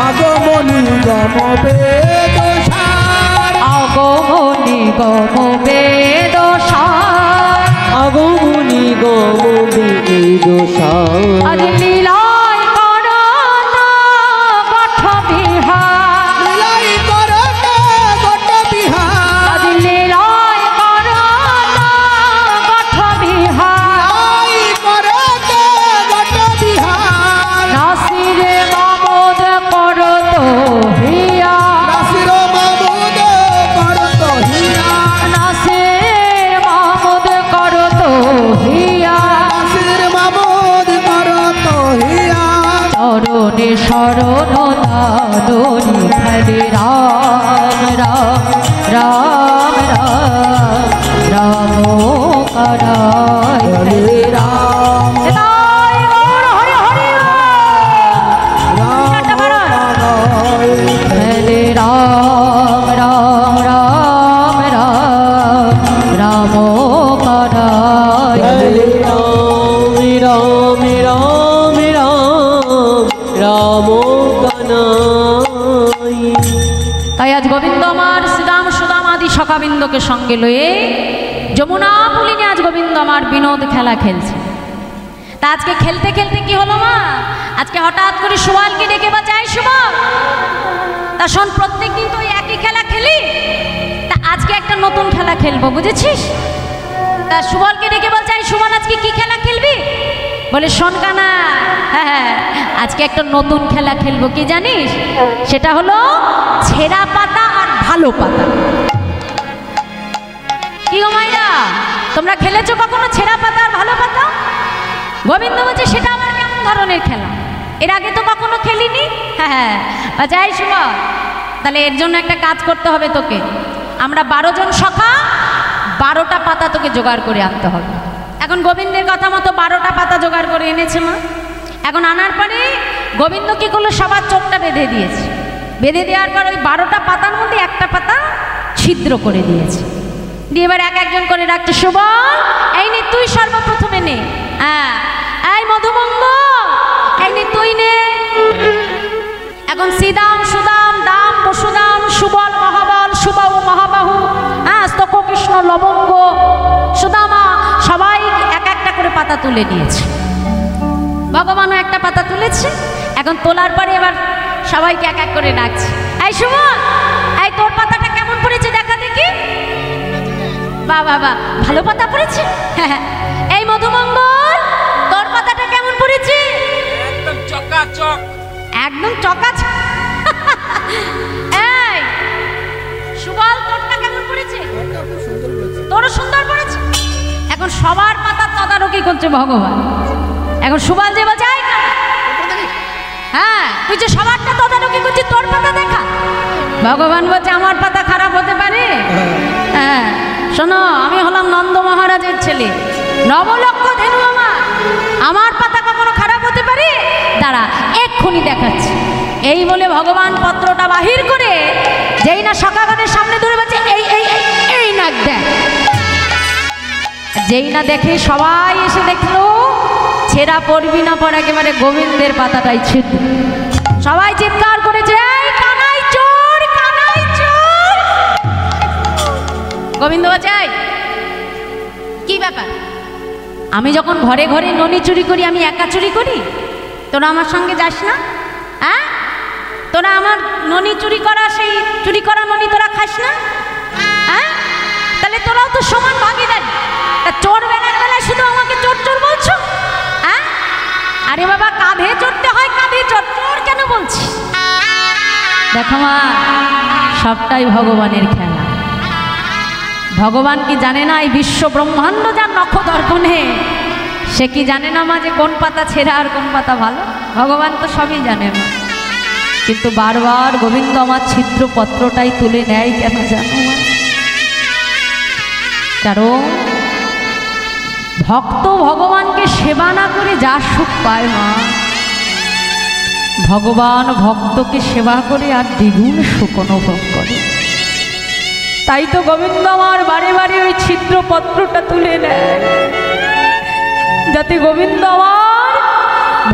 আগমনি গম বেদসার, আগমনি গম বেদশা, আগমনি গম বেদসার, আজ লীলায় করত পঠ বিহার, লীলাই করত গট বিহার, আজ লীলায় করত পঠ বিহার, লীলাই করত গট বিহার, নাসিরে মামদ করত হিয়া, নাসির মামুদ করত হিয়া, নাসির মামদ করত হিয়া, নাসির মামুদ করত হিয়া, চরণে শরণ দাদরি হরে রাম রাম রাম রাম রাম কানাই, হরে রাম তাই গৌর হরি হরি রাম চারটা বারণ। কানাই, হরে রাম রাম রাম রাম রাম কানাই, হরে রাম রাম রাম রাম রাম কানাই। তাই আজ গোবিন্দ আমার শ্রীরাম সুদাম আদি সখাবিন্দকে সঙ্গে লয়ে যমুনা পুলিনে আজ গোবিন্দ আমার বিনোদ খেলা খেলছে। তা আজকে খেলতে খেলতে কি হলো মা, আজকে হঠাৎ করে সুবলকে ডেকে বাজাই সুবল, তা শোন প্রত্যেক দিন তো একই খেলা খেলি, তা আজকে একটা নতুন খেলা খেলবো, বুঝেছিস? তা সুবলকে ডেকে বলছে এই সুবল আজকে কি খেলা খেলবি? বলে শোন কানা, হ্যাঁ আজকে একটা নতুন খেলা খেলবো, কি জানিস? সেটা হলো ছেঁড়া পাতা আর ভালো পাতা। কি গো মাইরা, তোমরা খেলেছো কখনো ছেঁড়া পাতা আর ভালো পাতা? গোবিন্দ বলছে সেটা আমার কেমন ধরনের খেলা, এর আগে তো কখনো খেলিনি। হ্যাঁ যাই সুবল, তাহলে এর জন্য একটা কাজ করতে হবে তোকে। আমরা 12 জন সখা 12টা পাতা তোকে জোগাড় করে আনতে হবে। এখন গোবিন্দের কথা মতো 12টা পাতা জোগাড় করে এনেছে মা। এখন আনার পরে গোবিন্দ কি করলো, সবার চোখটা বেঁধে দিয়েছে। বেঁধে দেওয়ার পর ওই 12টা পাতার মধ্যে একটা পাতা ছিদ্র করে দিয়েছে, দিয়ে এবার এক একজন করে রাখছে। সুবল এই নে তুই সর্বপ্রথমে নে, হ্যাঁ এই মধুমঙ্গ এই নে তুই নে। এখন শ্রীদাম সুদাম দাম পশুদাম সুবল মহাবল সুবাহু মহাবাহু, হ্যাঁ স্তক কৃষ্ণ লবঙ্গ সুদামা সবাই এক একটা করে পাতা তুলে নিয়েছে। ভগবানও একটা পাতা তুলেছে। এখন তোলার পরে এবার সবাইকে এক এক করে ডাকছে, এই সুবল এই তোর পাতাটা কেমন পড়েছে দেখা দেখি। বাহ বাহ বাহ, ভালো পাতা পড়েছে। এই মধুমঙ্গল তোর পাতাটা কেমন পড়েছে? একদম চকাচক, একদম চকাচক। এই সুবল তোরটা কেমন পড়েছে? তোরও সুন্দর পড়েছে। এখন সবার পাতা তদারকি করছে ভগবান। এখন সুবল যে বলছে হ্যাঁ তুই যে সবারটা তদারকি করছিস, তোর পাতা দেখা। ভগবান বলছে আমার পাতা খারাপ হতে পারে? হ্যাঁ শোনো, আমি হলাম নন্দ মহারাজের ছেলে, নবলক্ষ ধেনু আমার পাতা কখনো খারাপ হতে পারে? দাঁড়া এক্ষুনি দেখাচ্ছি। এই বলে ভগবান পত্রটা বাহির করে যেই না সখাগণের সামনে ধরে বলছে এই এই এই না দেখ। যেই না দেখে সবাই এসে দেখলো ছেঁড়া পড়বি না পর একেবারে গোবিন্দের পাতাটাই ছিদ্র। সবাই চিৎকার করেছে এই কানাই চোর, কানাই চোর। গোবিন্দ বাজাই কি ব্যাপার, আমি যখন ঘরে ঘরে ননি চুরি করি আমি একা চুরি করি, তোরা আমার সঙ্গে যাস না? হ্যাঁ তোরা আমার ননি চুরি করা, সেই চুরি করা ননি তোরা খাস না? হ্যাঁ তাহলে তোরাও তো সমান ভাগিদারি। চোর বেলার বেলায় শুধু আমাকে চোর চোর বলছো? হ্যাঁ আরে বাবা কাঁধে চড়তে হয়, কাঁধে চোর, চোর কেন বলছিস? দেখো মা সবটাই ভগবানের খেলা। ভগবান কি জানে না এই বিশ্ব ব্রহ্মাণ্ড যার নখ দর্পণে, সে কি জানে না মা যে কোন পাতা ছেঁড়া আর কোন পাতা ভালো? ভগবান তো সবই জানে মা, কিন্তু বারবার গোবিন্দ আমার ছিদ্রপত্রটাই তুলে নেয় কেন জানো মা? কারণ ভক্ত ভগবানকে সেবা না করে যা সুখ পায় মা, ভগবান ভক্তকে সেবা করে আর দ্বিগুণ সুখ অনুভব করে। তাই তো গোবিন্দ আমার বারে বারে ওই ছিদ্রপত্রটা তুলে নেয়, যাতে গোবিন্দ আমার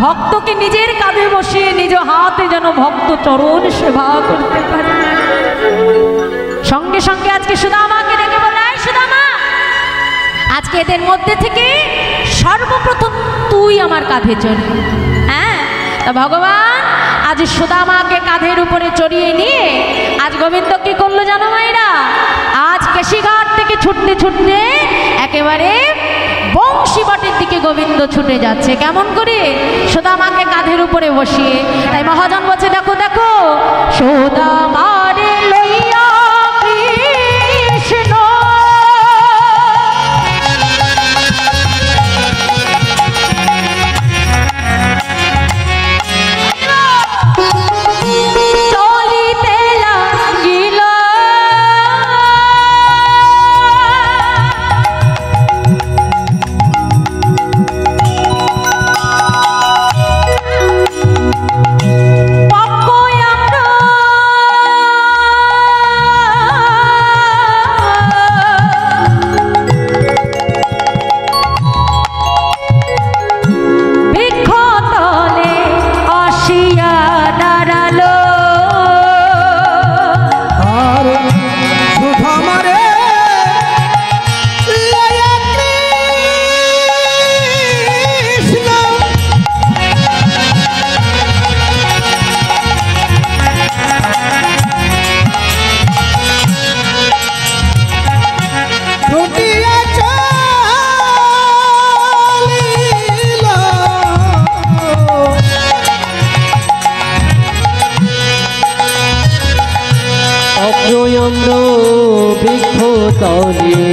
ভক্তকে নিজের কাঁধে বসিয়ে নিজ হাতে যেন ভক্ত চরণ সেবা করতে পারে। সঙ্গে সঙ্গে আজকে সুদামাকে ডেকে বলে এই সুদামা, আজকে এদের মধ্যে থেকে সর্বপ্রথম তুই আমার কাঁধে চড়বি। হ্যাঁ তা ভগবান আজ সুদামাকে কাঁধের উপরে চড়িয়ে নিয়ে আজ গোবিন্দ কি করলো জানো মায়েরা? আজ কেশিঘাট থেকে ছুটতে ছুটতে একেবারে বংশীবটের দিকে গোবিন্দ ছুটে যাচ্ছে। কেমন করে? সুদামাকে কাঁধের উপরে বসিয়ে। তাই মহাজন বলছে দেখো দেখো সুদামারে লইয়া কৃষ্ণ তলে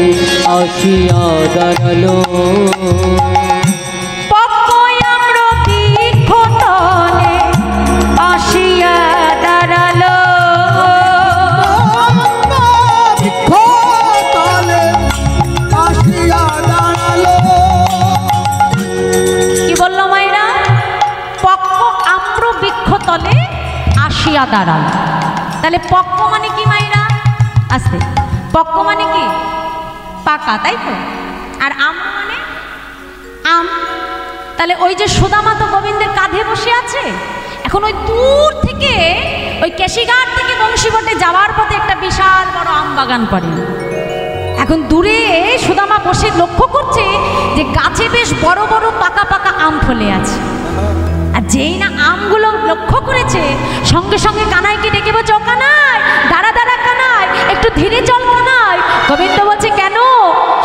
আসিয়া দাঁড়ালো পক্ক আম্র বৃক্ষ তলে আসিয়া দাঁড়ালো তলে আসিয়া দাঁড়ালো। কি বললো মায়েরা? পক্ক আম্র বৃক্ষ তলে আসিয়া দাঁড়ালো। তাহলে পক্ক মানে কি মায়েরা? আস্তে, পক্ক মানে কি? পাকা, তাই তো? আর আম্র মানে আম। তাহলে ওই যে সুদামা তো গোবিন্দের কাঁধে বসে আছে। এখন ওই দূর থেকে ওই কেশিঘাট থেকে বংশীবটে যাওয়ার পথে একটা বিশাল বড় আম বাগান পড়ে। এখন দূরে সুদামা বসে লক্ষ্য করছে যে গাছে বেশ বড় বড় পাকা পাকা আম ফলে আছে। আর যেই না আমগুলো লক্ষ্য করেছে, সঙ্গে সঙ্গে কানাইকে ডেকে বলছে, ও কানাই, দাঁড়া দাঁড়া কানাই, একটু ধীরে চল কানাই। গোবিন্দ বলছে কেন?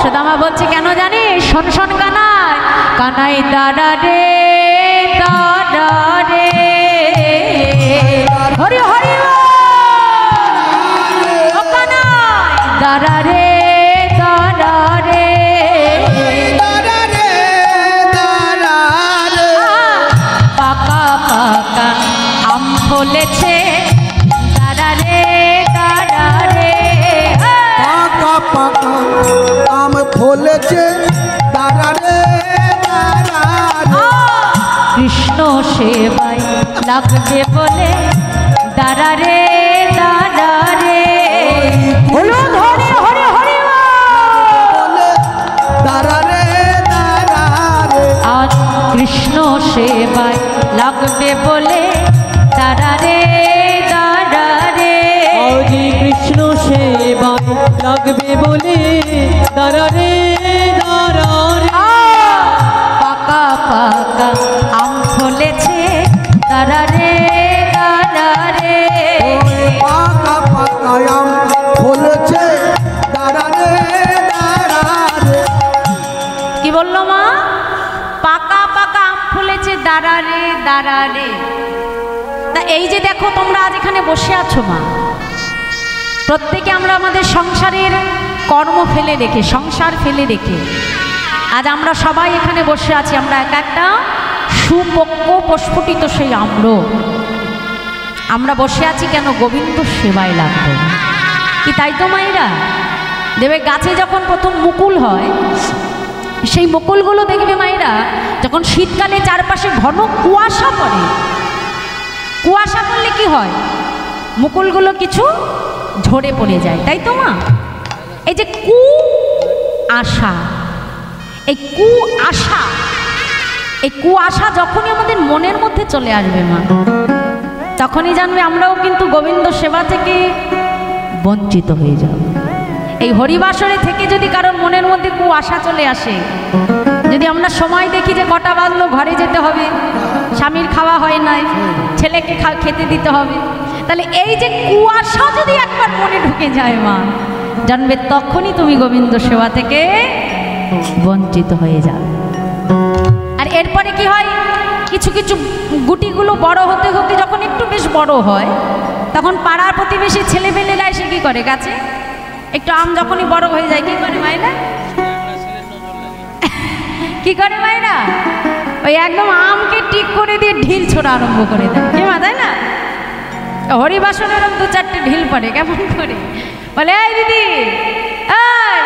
সুদামা বলছে কেন জানিস? শোন শোন কানাই, কানাই দাঁড়া রে দাঁড়া রে, হরি হরি ও কানাই দাঁড়া রে দাঁড়া রে, পাকা পাকা আম ফলেছে দাঁড়া রে দাঁড়া রে, পাকা পাকা আম ফলেছে দাঁড়া রে দাঁড়া রে। কৃষ্ণ সেবায় লাগবে বলে দাঁড়া রে দাঁড়া রে, হলুদ হরে হরে হরে বলে দাঁড়া রে দাঁড়া রে। আজ কৃষ্ণ সেবায় লাগবে বলে দাঁড়া রে দাঁড়া রে, আজ কৃষ্ণ সেবায় লাগবে বলে দাঁড়া রে দাঁড়া রে। পাকা পাকা আম ফলেছে দাঁড়া রে দাঁড়া রে, পাকা পাকা আম ফলেছে দাঁড়া রে দাঁড়া রে। কি বললো মা? পাকা পাকা আম ফলেছে দাঁড়া রে দাঁড়া রে। তা এই যে দেখো তোমরা আজ এখানে বসে আছো মা, প্রত্যেকে আমরা আমাদের সংসারের কর্ম ফেলে রেখে, সংসার ফেলে রেখে আজ আমরা সবাই এখানে বসে আছি। আমরা এক একটা সুপক্ক প্রস্ফুটিত সেই আম্র, আমরা বসে আছি কেন? গোবিন্দ সেবায় লাগবে। কি তাই তো মায়েরা? দেবে গাছে যখন প্রথম মুকুল হয়, সেই মুকুলগুলো দেখবে মায়েরা, যখন শীতকালে চারপাশে ঘন কুয়াশা পড়ে, কুয়াশা পড়লে কি হয়? মুকুলগুলো কিছু ঝরে পড়ে যায়, তাই তো মা? এই যে আশা, এই আশা, এই আশা যখনই আমাদের মনের মধ্যে চলে আসবে মা, তখনই জানবে আমরাও কিন্তু গোবিন্দ সেবা থেকে বঞ্চিত হয়ে যাব। এই হরিবাসরে থেকে যদি কারোর মনের মধ্যে আশা চলে আসে, যদি আমরা সময় দেখি যে কটা বাজলো, ঘরে যেতে হবে, স্বামীর খাওয়া হয় নাই, ছেলেকে খেতে দিতে হবে, তাহলে এই যে কুয়াশা যদি একবার মনে ঢুকে যায় মা, জানবে তখনই তুমি গোবিন্দ সেবা থেকে বঞ্চিত হয়ে যাবে। আর এরপরে কি হয়? কিছু কিছু গুটিগুলো বড় হতে হতে যখন একটু বেশ বড় হয়, তখন পাড়ার প্রতিবেশী ছেলেপেলেরা এসে কি করে? গাছে একটু আম যখনই বড় হয়ে যায় কি করে মায়েরা? কি করে মায়েরা? ওই একদম আমকে টিক করে দিয়ে ঢিল ছোড়া আরম্ভ করে দেয়, কি মা, তাই না? হরিবাসনের দু চারটে ঢিল পড়ে, কেমন করে বলে, এই দিদি, এই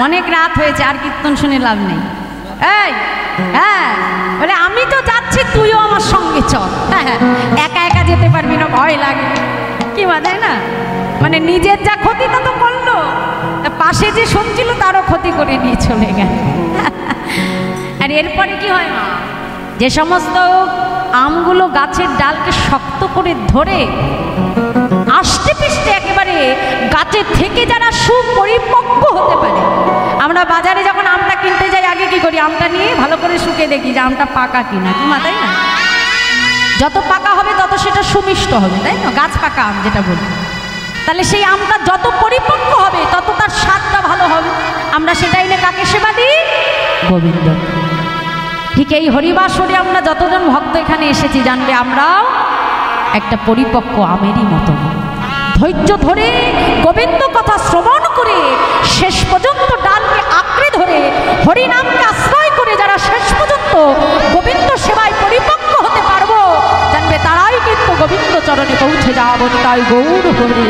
অনেক রাত হয়েছে, আর কীর্তন শুনে লাভ নেই, এই হ্যাঁ, বলে আমি তো যাচ্ছি, তুইও আমার সঙ্গে চল। হ্যাঁ হ্যাঁ, একা একা যেতে পারবি না, ভয় লাগে, কি মা, তাই না? মানে নিজের যা ক্ষতি তা তো করলো, পাশে যে শুনছিল তারও ক্ষতি করে নিয়ে চলে গেল। আর এরপরে কি হয় মা? যে সমস্ত আমগুলো গাছের ডালকে শক্ত করে ধরে আষ্টে পিষ্টে একেবারে গাছের থেকে যারা সুপরিপক্ক হতে পারে, আমরা বাজারে যখন আমটা কিনতে যাই আগে কি করি? আমটা নিয়ে ভালো করে শুকে দেখি যে আমটা পাকা কিনা, কি মা, তাই না? যত পাকা হবে তত সেটা সুমিষ্ট হবে, তাই না? গাছ পাকা আম যেটা বলি, তাহলে সেই আমটা যত পরিপক্ক হবে তত তার স্বাদটা ভালো হবে। আমরা সেটা এনে কাকে সেবা দিই? গোবিন্দ। ঠিক এই হরিবাসরে আমরা যতজন ভক্ত এখানে এসেছি, জানবে আমরাও একটা পরিপক্ক আমেরই মতো, ধৈর্য ধরে গোবিন্দ কথা শ্রবণ করে শেষ পর্যন্ত ডালকে আঁকড়ে ধরে হরিনামকে আশ্রয় করে যারা শেষ পর্যন্ত গোবিন্দ সেবায় পরিপক্ক হতে পারবো, জানবে তারাই কিন্তু গোবিন্দ চরণে পৌঁছে যাবো। তাই গৌর হরি।